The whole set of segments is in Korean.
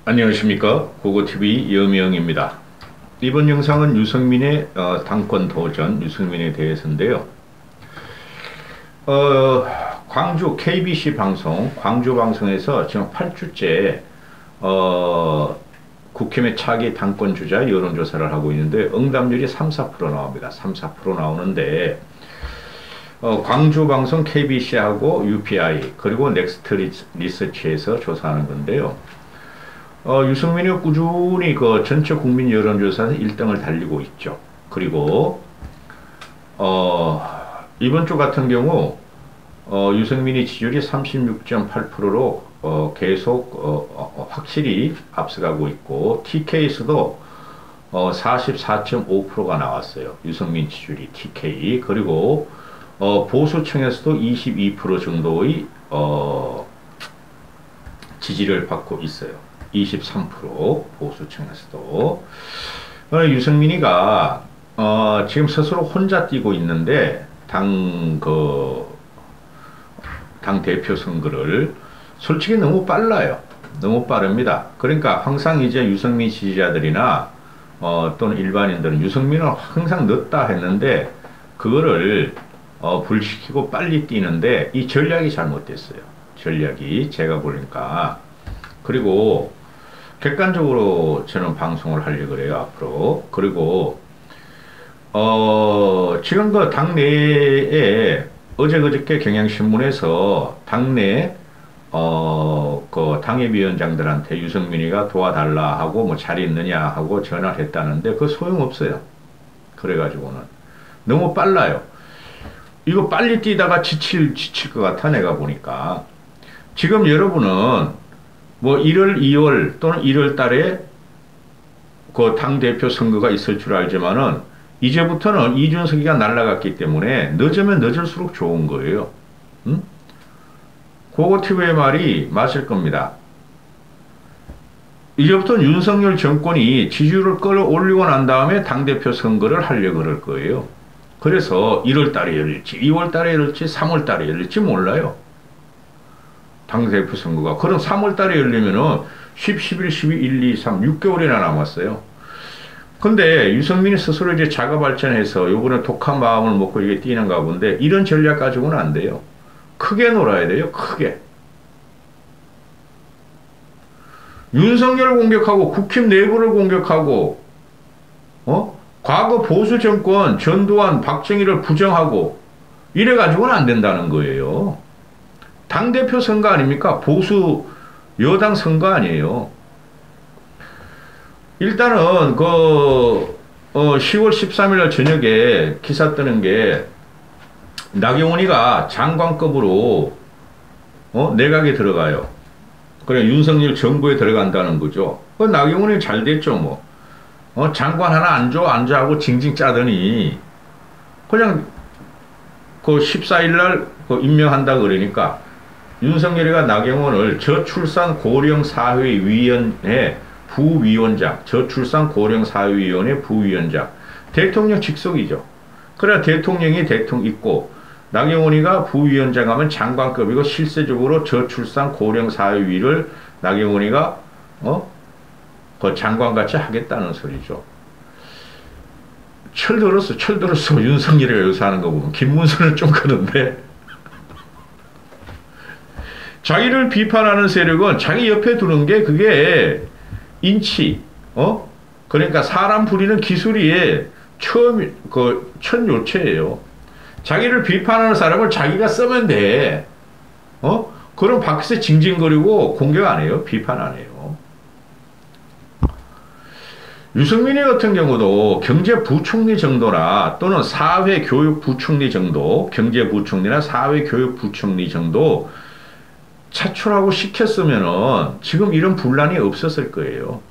안녕하십니까. 고고TV 여명입니다. 이번 영상은 유승민의 당권 도전, 유승민에 대해서인데요. 광주 KBC 방송, 광주 방송에서 지금 8주째 국힘의 차기 당권 주자 여론조사를 하고 있는데 응답률이 3, 4% 나옵니다. 3, 4% 나오는데 광주 방송 KBC하고 UPI 그리고 넥스트 리서치에서 조사하는 건데요. 유승민이 꾸준히 그 전체 국민 여론조사에서 1등을 달리고 있죠. 그리고, 이번 주 같은 경우, 유승민이 지지율이 36.8%로, 계속, 확실히 앞서가고 있고, TK에서도, 44.5%가 나왔어요. 유승민 지지율이 TK. 그리고, 보수층에서도 22% 정도의, 지지를 받고 있어요. 23% 보수층에서도. 유승민이가 지금 스스로 혼자 뛰고 있는데 당 대표 선거를 솔직히 너무 빨라요. 너무 빠릅니다. 그러니까 항상 이제 유승민 지지자들이나 또는 일반인들은 유승민은 항상 늦다 했는데 그거를 불시키고 빨리 뛰는데 이 전략이 잘못됐어요. 전략이 제가 보니까. 그리고 객관적으로 저는 방송을 하려고 그래요, 앞으로. 그리고, 지금 그 당내에 어제 그저께 경향신문에서 당내, 그 당협위원장들한테 유승민이가 도와달라 하고 뭐 잘 있느냐 하고 전화를 했다는데 그거 소용없어요. 그래가지고는. 너무 빨라요. 이거 빨리 뛰다가 지칠 것 같아, 내가 보니까. 지금 여러분은 뭐 1월, 2월 또는 1월 달에 그 당대표 선거가 있을 줄 알지만은 이제부터는 이준석이가 날아갔기 때문에 늦으면 늦을수록 좋은 거예요. 응? 고고TV의 말이 맞을 겁니다. 이제부터는 윤석열 정권이 지지율을 끌어올리고 난 다음에 당대표 선거를 하려고 그럴 거예요. 그래서 1월 달에 열릴지, 2월 달에 열릴지, 3월 달에 열릴지 몰라요. 당대표 선거가. 그럼 3월 달에 열리면은 10, 11, 12, 1, 2, 3, 6개월이나 남았어요. 근데 유승민이 스스로 이제 자가 발전해서 요번에 독한 마음을 먹고 이게 뛰는가 본데 이런 전략 가지고는 안 돼요. 크게 놀아야 돼요. 크게. 윤석열을 공격하고 국힘 내부를 공격하고 과거 보수 정권 전두환, 박정희를 부정하고 이래 가지고는 안 된다는 거예요. 당대표 선거 아닙니까? 보수 여당 선거 아니에요. 일단은 10월 13일 날 저녁에 기사 뜨는 게 나경원이가 장관급으로 내각에 들어가요. 그래 윤석열 정부에 들어간다는 거죠. 나경원이 잘 됐죠 뭐. 장관 하나 안 줘 하고 징징 짜더니 그냥 그 14일 날 임명한다 그러니까 윤석열이가 나경원을 저출산 고령 사회위원회 부위원장, 저출산 고령 사회위원회 부위원장, 대통령 직속이죠. 그래야 대통령이 대통령 있고 나경원이가 부위원장 하면 장관급이고 실제적으로 저출산 고령 사회위를 나경원이가 그 장관같이 하겠다는 소리죠. 철들었어. 윤석열이가 여기서 하는 거 보면 김문수는 좀 그런데. 자기를 비판하는 세력은 자기 옆에 두는 게 그게 인치, 그러니까 사람 부리는 기술이 첫 요체예요. 자기를 비판하는 사람을 자기가 쓰면 돼. 그럼 밖에서 징징거리고 공격 안 해요. 비판 안 해요. 유승민이 같은 경우도 경제부총리 정도나 또는 사회교육부총리 정도, 경제부총리나 사회교육부총리 정도 차출하고 시켰으면은 지금 이런 분란이 없었을 거예요.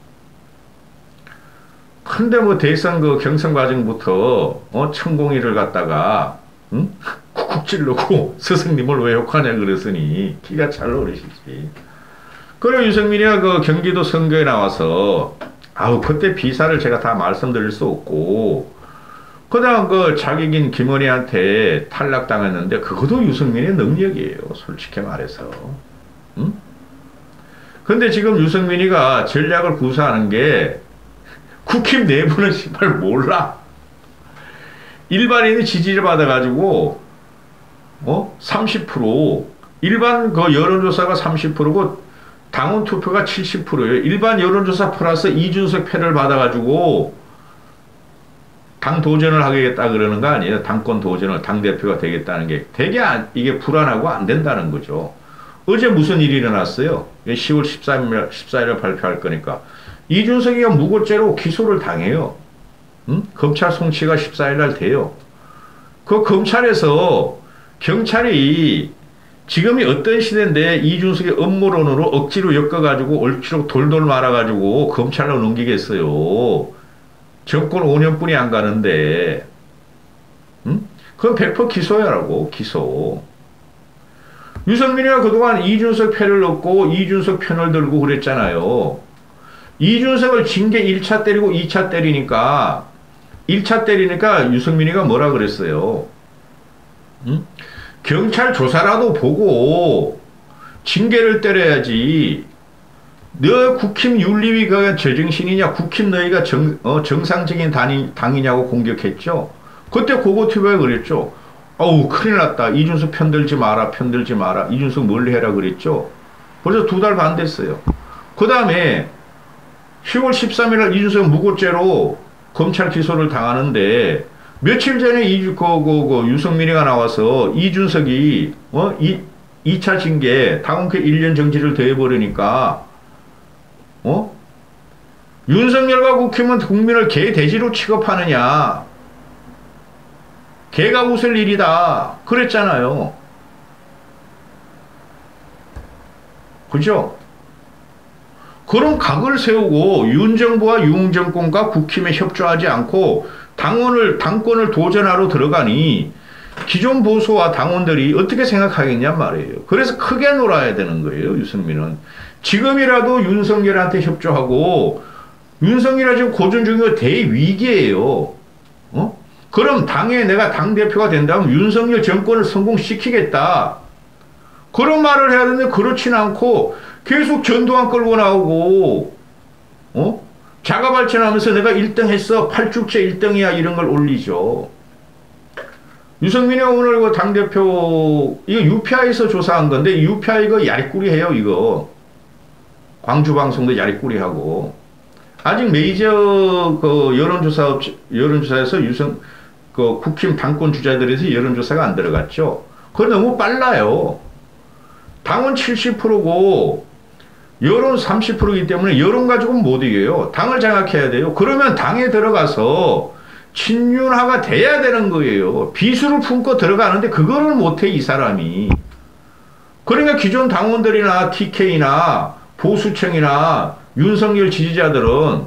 근데 뭐 대선 경선 과정부터 천공이를 갖다가 쿡쿡 찌르고 스승님을 왜 욕하냐 그랬으니 기가 잘 노리시지. 그리고 유승민이가 경기도 선거에 나와서 그때 비사를 제가 다 말씀드릴 수 없고 그다음 자객인 김은희한테 탈락당했는데 그것도 유승민의 능력이에요. 솔직히 말해서. 응? 근데 지금 유승민이가 전략을 구사하는 게 국힘 내부는 씨발 몰라. 일반인이 지지를 받아가지고 30% 일반 그 여론조사가 30%고 당원 투표가 70%예요. 일반 여론조사 플러스 이준석 표를 받아가지고 당 도전을 하겠다 그러는 거 아니에요. 당권 도전을 당대표가 되겠다는 게 되게 이게 불안하고 안 된다는 거죠. 어제 무슨 일이 일어났어요? 10월 14일에 발표할 거니까 이준석이가 무고죄로 기소를 당해요. 검찰 송치가 14일 날 돼요. 그 검찰에서 경찰이 지금이 어떤 시대인데 이준석의 음모론으로 억지로 엮어가지고 얼추로 돌돌 말아가지고 검찰로 넘기겠어요. 정권 5년뿐이 안 가는데 그건 100% 기소야라고. 기소. 유승민이가 그동안 이준석 패를 넣고 이준석 편을 들고 그랬잖아요. 이준석을 징계 1차 때리고 2차 때리니까 1차 때리니까 유승민이가 뭐라 그랬어요. 경찰 조사라도 보고 징계를 때려야지. 너 국힘 윤리위가 제정신이냐? 국힘 너희가 정상적인 당이냐고 공격했죠. 그때 고고튜브에 그랬죠. 어우 큰일 났다. 이준석 편들지 마라. 편들지 마라. 이준석 멀리 해라 그랬죠. 벌써 2달 반 됐어요. 그 다음에 10월 13일 날 이준석 무고죄로 검찰 기소를 당하는데 며칠 전에 유승민이가 나와서 이준석이 2차 징계 당원회 1년 정지를 더해버리니까 윤석열과 국힘은 국민을 개돼지로 취급하느냐. 개가 웃을 일이다. 그랬잖아요. 그죠? 그런 각을 세우고 윤정부와 유흥정권과 국힘에 협조하지 않고 당권을 도전하러 들어가니 기존 보수와 당원들이 어떻게 생각하겠냔 말이에요. 그래서 크게 놀아야 되는 거예요. 유승민은. 지금이라도 윤석열한테 협조하고 윤석열이 지금 고전 중이고 대위기예요. 그럼 당에 내가 당대표가 된다면 윤석열 정권을 성공시키겠다. 그런 말을 해야 되는데 그렇진 않고 계속 전두환 끌고 나오고 자가 발전하면서 내가 1등 했어. 8주째 1등이야. 이런 걸 올리죠. 유승민이 오늘 그 당대표 이거 UPI에서 조사한 건데 UPI 이거 야리꾸리해요. 이거 광주방송도 야리꾸리하고 아직 메이저 그 여론조사에서 그 국힘 당권 주자들에서 여론조사가 안 들어갔죠. 그거 너무 빨라요. 당원 70%고 여론 30%이기 때문에 여론 가지고는 못 이겨요. 당을 장악해야 돼요. 그러면 당에 들어가서 친윤화가 돼야 되는 거예요. 비수를 품고 들어가는데 그거를 못해 이 사람이. 그러니까 기존 당원들이나 TK나 보수층이나 윤석열 지지자들은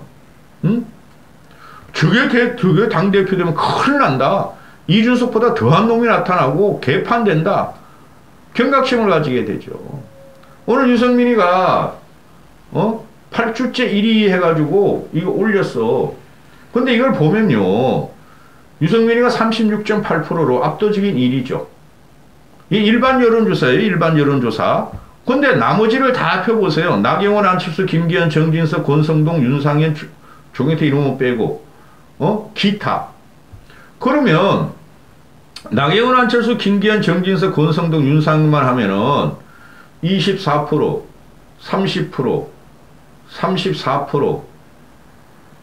저게 당대표 되면 큰일 난다. 이준석보다 더한 놈이 나타나고 개판된다. 경각심을 가지게 되죠. 오늘 유승민이가 8주째 1위 해가지고 이거 올렸어. 근데 이걸 보면요. 유승민이가 36.8%로 압도적인 1위죠. 이 일반 여론조사예요. 일반 여론조사. 근데 나머지를 다 펴보세요. 나경원, 안철수, 김기현, 정진석, 권성동, 윤상현, 조경태 이런 거 빼고 기타. 그러면 나경원, 안철수, 김기현, 정진석, 권성동, 윤상현만 하면은 24%, 30%, 34%,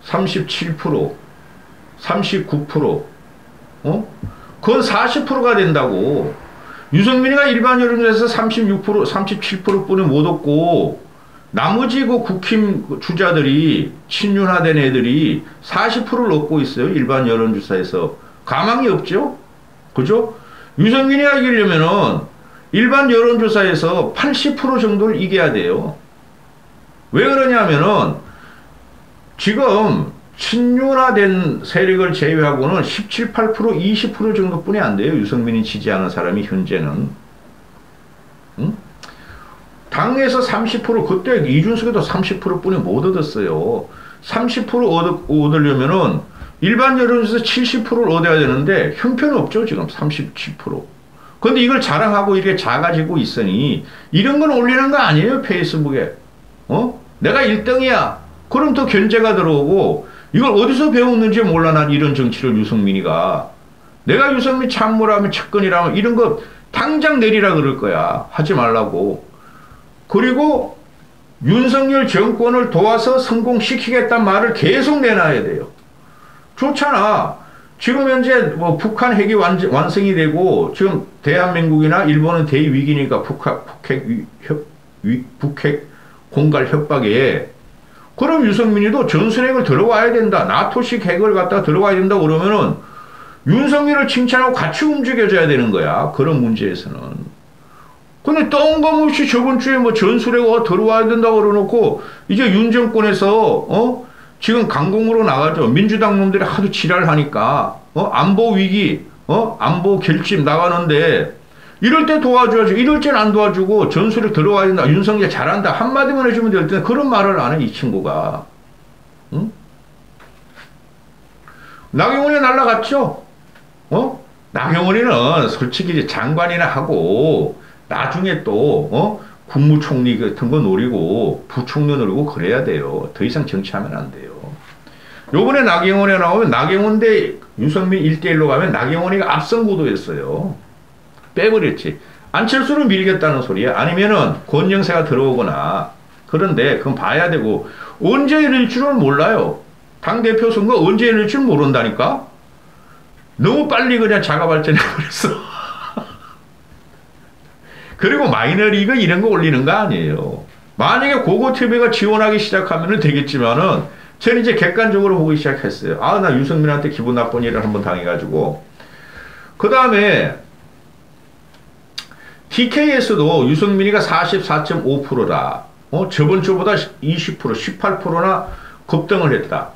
37%, 39%, 그건 40%가 된다고. 유승민이가 일반 여론조사에서 36%, 37%뿐이 못 얻고 나머지 그 국힘 주자들이 친윤화된 애들이 40%를 얻고 있어요. 일반 여론조사에서. 가망이 없죠? 그죠? 유승민이가 이기려면은 일반 여론조사에서 80% 정도를 이겨야 돼요. 왜 그러냐면은 지금 친윤화된 세력을 제외하고는 17, 8%, 20% 정도뿐이 안 돼요. 유승민이 지지하는 사람이 현재는. 당에서 30% 그때 이준석에도 30%뿐이 못 얻었어요. 30% 얻으려면은 일반 여론조사에서 70%를 얻어야 되는데 형편없죠. 지금 37%. 근데 이걸 자랑하고 이렇게 작아지고 있으니 이런 건 올리는 거 아니에요. 페이스북에. 내가 1등이야. 그럼 또 견제가 들어오고, 이걸 어디서 배웠는지 몰라, 난 이런 정치를 유승민이가. 내가 유승민 참모라면 측근이라면 이런 거 당장 내리라 그럴 거야. 하지 말라고. 그리고 윤석열 정권을 도와서 성공시키겠다는 말을 계속 내놔야 돼요. 좋잖아. 지금 현재 뭐 북한 핵이 완성이 되고 지금 대한민국이나 일본은 대위기니까 북핵 공갈 협박에 그럼 유승민이도 전술핵을 들어와야 된다. 나토식 핵을 갖다 들어와야 된다 그러면은 윤석열을 칭찬하고 같이 움직여줘야 되는 거야. 그런 문제에서는. 근데 뜬금없이 저번 주에 뭐 전술핵 들어와야 된다고 그러놓고 이제 윤 정권에서 지금 강공으로 나가죠. 민주당 놈들이 하도 지랄하니까 안보 위기 안보 결집 나가는데 이럴 때 도와줘야지. 이럴 땐 안 도와주고 전술핵 들어와야 된다. 윤석열 잘한다. 한마디만 해주면 될 텐데 그런 말을 안 해 이 친구가. 응? 나경원이 날라갔죠. 나경원이는 솔직히 장관이나 하고 나중에 또 국무총리 같은 거 노리고 부총리 노리고 그래야 돼요. 더 이상 정치하면 안 돼요. 요번에 나경원이 나오면 나경원 대 유승민 1대1로 가면 나경원이가 앞선 구도였어요. 빼버렸지. 안철수를 밀겠다는 소리야. 아니면은 권영세가 들어오거나. 그런데 그건 봐야 되고 언제 열릴 줄은 몰라요. 당대표 선거 언제 열릴 줄 모른다니까. 너무 빨리 그냥 자가 발전해버렸어. 그리고 마이너리그 이런 거 올리는 거 아니에요. 만약에 고고TV가 지원하기 시작하면 되겠지만은 저는 이제 객관적으로 보기 시작했어요. 아, 나 유승민한테 기분 나쁜 일을 한번 당해가지고. 그 다음에 TK에서도 유승민이가 44.5%다. 저번 주보다 20%, 18%나 급등을 했다.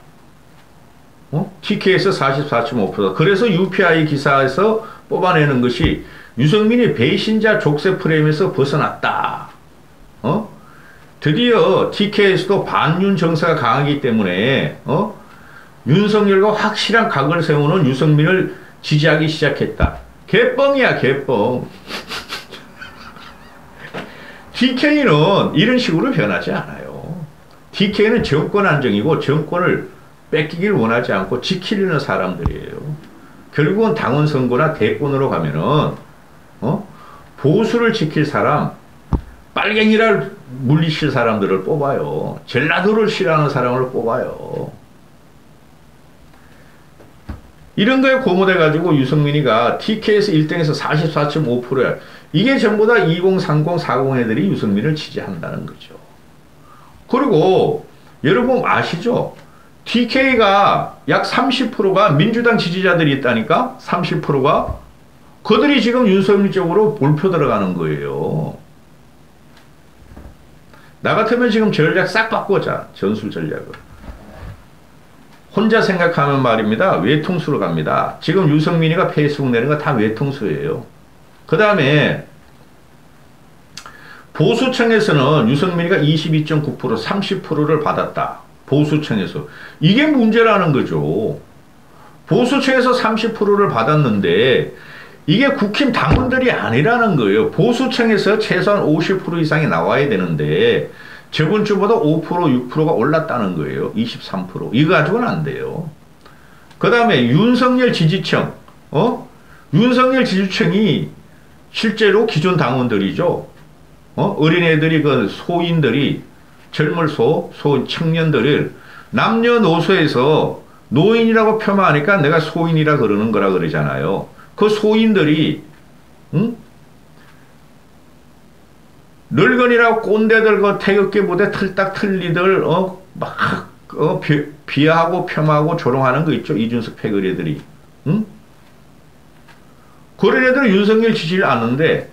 TK에서 44.5%. 그래서 UPI 기사에서 뽑아내는 것이 유승민이 배신자 족쇄 프레임에서 벗어났다. 드디어 TK에서도 반윤 정서가 강하기 때문에 윤석열과 확실한 각을 세우는 유승민을 지지하기 시작했다. 개뻥이야 개뻥. TK는 이런 식으로 변하지 않아요. TK는 정권 안정이고 정권을 뺏기길 원하지 않고 지키려는 사람들이에요. 결국은 당원 선거나 대권으로 가면은 보수를 지킬 사람, 빨갱이를 물리칠 사람들을 뽑아요. 젤라도를 싫어하는 사람을 뽑아요. 이런 거에 고무돼가지고 유승민이가 TK에서 1등에서 44.5%야. 이게 전부 다 2030, 40 애들이 유승민을 지지한다는 거죠. 그리고 여러분 아시죠? TK가 약 30%가 민주당 지지자들이 있다니까? 30%가? 그들이 지금 윤석열 쪽으로 몰표 들어가는 거예요. 나 같으면 지금 전략 싹 바꾸자. 전술 전략을. 혼자 생각하면 말입니다. 외통수로 갑니다. 지금 유승민이가 페이스북 내는 거 다 외통수예요. 그 다음에 보수층에서는 유승민이가 22.9%, 30%를 받았다. 보수층에서. 이게 문제라는 거죠. 보수층에서 30%를 받았는데 이게 국힘 당원들이 아니라는 거예요. 보수층에서 최소한 50% 이상이 나와야 되는데 저번 주보다 5%, 6%가 올랐다는 거예요. 23%. 이거 가지고는 안 돼요. 그 다음에 윤석열 지지층. 윤석열 지지층이 실제로 기존 당원들이죠. 어린애들이 그 소인들이 젊을소, 청년들을 남녀노소에서 노인이라고 폄하하니까 내가 소인이라 그러는 거라 그러잖아요. 그 소인들이 늙은이라고 꼰대들 그 태극기 부대 틀딱 틀리들 비하하고 폄하하고 조롱하는 거 있죠. 이준석 패거리들이. 그런 애들은 윤석열 지지를 않는데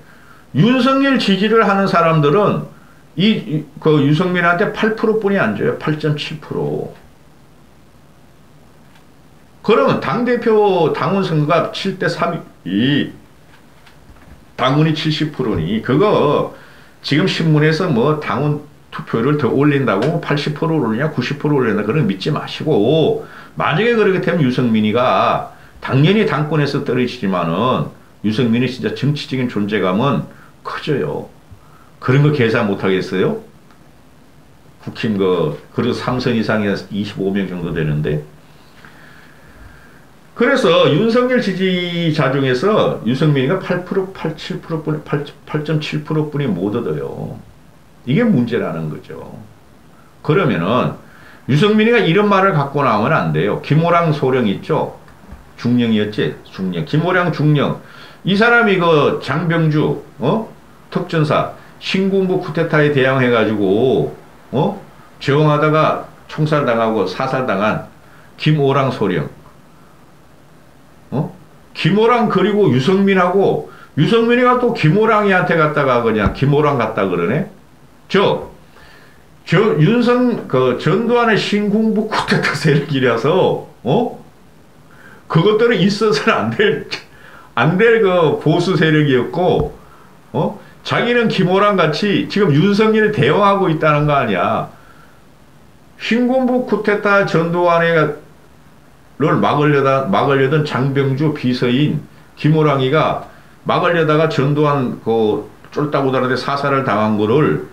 윤석열 지지를 하는 사람들은 그 유승민한테 8%뿐이 안 줘요. 8.7%. 그러면 당대표 당원 선거가 7대3이 당원이 70%니 그거 지금 신문에서 뭐 당원 투표율을 더 올린다고 80% 올리냐 90% 올린다 그런 믿지 마시고 만약에 그렇게 되면 유승민이가 당연히 당권에서 떨어지지만은 유승민이 진짜 정치적인 존재감은 커져요. 그런 거 계산 못 하겠어요? 국힘 그래도 3선 이상이 25명 정도 되는데. 그래서 윤석열 지지자 중에서 유승민이가 8%, 87%뿐, 8.7%뿐이 못 얻어요. 이게 문제라는 거죠. 그러면은 유승민이가 이런 말을 갖고 나오면 안 돼요. 김호랑 소령 있죠? 중령이었지? 중령. 김호랑 중령. 이 사람이 그 장병주, 특전사, 신군부 쿠데타에 대항해가지고, 저항하다가 총살당하고 사살당한 김호랑 소령. 김호랑 그리고 유승민하고, 유승민이가 또 김호랑이한테 갔다가 그냥 김호랑 갔다 그러네? 전두환의 신군부 쿠데타 세력이라서, 그것들은 있어서는 안 될 그 보수 세력이었고, 자기는 김호랑 같이 지금 윤석열이 대응하고 있다는 거 아니야. 신군부 쿠데타 전두환을 막으려던 장병주 비서인 김호랑이가 막으려다가 전두환 쫄따구들한테 사살을 당한 거를,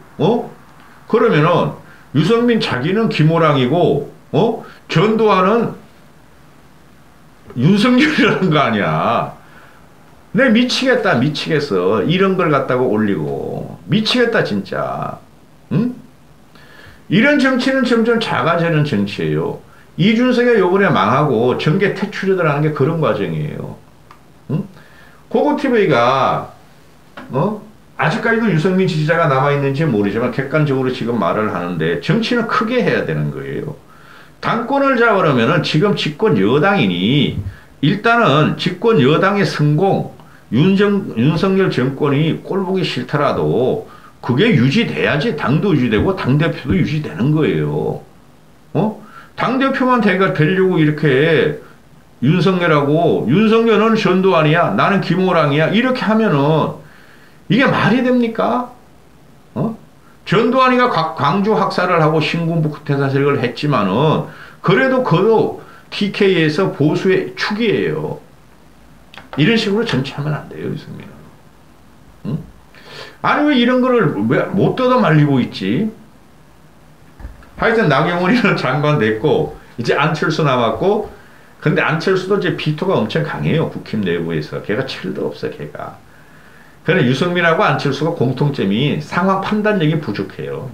그러면은 유승민 자기는 김호랑이고, 전두환은 윤석열이라는 거 아니야. 내 미치겠다, 미치겠어. 이런 걸 갖다가 올리고. 미치겠다, 진짜. 응? 이런 정치는 점점 작아지는 정치예요. 이준석이 요번에 망하고 정계 퇴출이라는 게 그런 과정이에요. 응? 고고TV가, 아직까지도 유승민 지지자가 남아있는지 모르지만 객관적으로 지금 말을 하는데 정치는 크게 해야 되는 거예요. 당권을 잡으려면은 지금 집권 여당이니 일단은 집권 여당의 성공, 윤석열 정권이 꼴보기 싫더라도 그게 유지돼야지 당도 유지되고 당대표도 유지되는 거예요. 당대표만 되려고 이렇게 윤석열은 전두환이야, 나는 김호랑이야, 이렇게 하면은 이게 말이 됩니까? 전두환이가 광주 학살을 하고 신군부 쿠데타 세력을 했지만은 그래도 그도 TK에서 보수의 축이에요. 이런 식으로 정치하면 안 돼요, 유승민은. 응? 아니 왜 이런 거를 왜 못 뜯어 말리고 있지? 하여튼 나경원이는 장관 됐고 이제 안철수 남았고, 근데 안철수도 이제 비토가 엄청 강해요, 국힘 내부에서. 걔가 7도 없어, 걔가. 그런데 유승민하고 안철수가 공통점이 상황 판단력이 부족해요.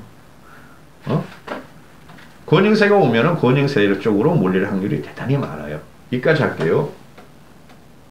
권영세가 오면은 권영세 쪽으로 몰릴 확률이 대단히 많아요. 여기까지 할게요.